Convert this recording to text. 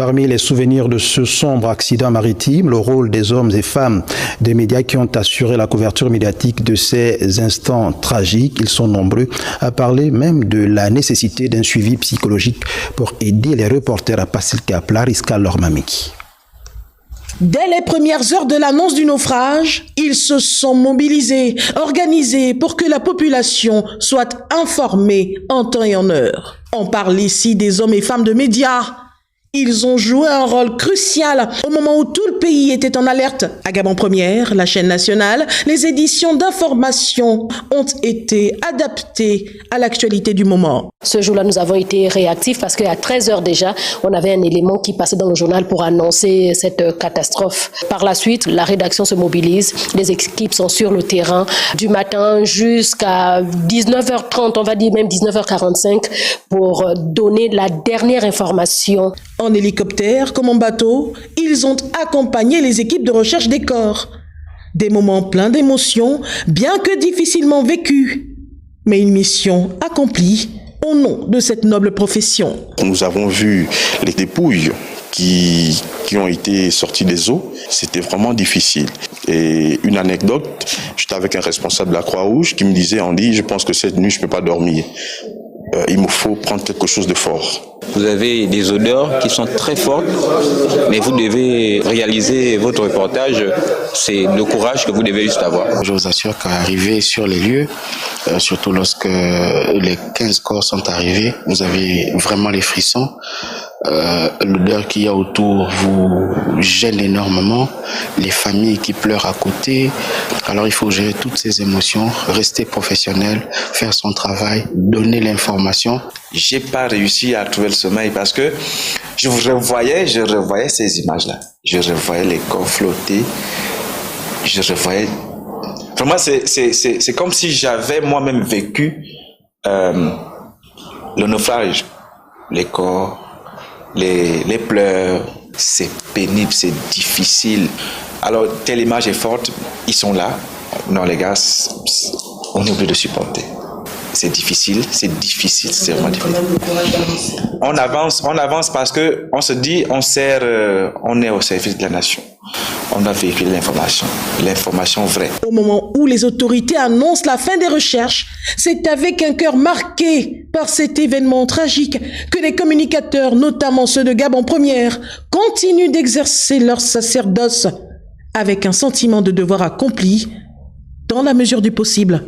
Parmi les souvenirs de ce sombre accident maritime, le rôle des hommes et femmes des médias qui ont assuré la couverture médiatique de ces instants tragiques. Ils sont nombreux à parler même de la nécessité d'un suivi psychologique pour aider les reporters à passer le cap. Lariska Lormamiki. Dès les premières heures de l'annonce du naufrage, ils se sont mobilisés, organisés pour que la population soit informée en temps et en heure. On parle ici des hommes et femmes de médias. Ils ont joué un rôle crucial au moment où tout le pays était en alerte. À Gabon Première, la chaîne nationale, les éditions d'information ont été adaptées à l'actualité du moment. Ce jour-là, nous avons été réactifs parce qu'à 13h déjà, on avait un élément qui passait dans le journal pour annoncer cette catastrophe. Par la suite, la rédaction se mobilise, les équipes sont sur le terrain du matin jusqu'à 19h30, on va dire même 19h45 pour donner la dernière information. En hélicoptère comme en bateau, ils ont accompagné les équipes de recherche des corps. Des moments pleins d'émotions, bien que difficilement vécus, mais une mission accomplie au nom de cette noble profession. Nous avons vu les dépouilles qui ont été sorties des eaux. C'était vraiment difficile. Et une anecdote, j'étais avec un responsable de la Croix-Rouge qui me disait, Andy, je pense que cette nuit, je ne peux pas dormir. Il me faut prendre quelque chose de fort. Vous avez des odeurs qui sont très fortes, mais vous devez réaliser votre reportage. C'est le courage que vous devez juste avoir. Je vous assure qu'arriver sur les lieux, surtout lorsque les 15 corps sont arrivés, vous avez vraiment les frissons. L'odeur qu'il y a autour vous gêne énormément. Les familles qui pleurent à côté. Alors il faut gérer toutes ces émotions, rester professionnel, faire son travail, donner l'information. J'ai pas réussi à trouver le sommeil parce que je revoyais ces images-là. Je revoyais les corps flotter. Je revoyais. Vraiment, c'est comme si j'avais moi-même vécu le naufrage, les corps. Les pleurs, c'est pénible, c'est difficile. Alors, telle image est forte, ils sont là. Non, les gars, on est obligé de supporter. C'est difficile, c'est vraiment difficile. On avance parce que on se dit, on est au service de la nation. On doit véhiculer l'information vraie. Au moment où les autorités annoncent la fin des recherches, c'est avec un cœur marqué par cet événement tragique que les communicateurs, notamment ceux de Gabon Première, continuent d'exercer leur sacerdoce avec un sentiment de devoir accompli dans la mesure du possible.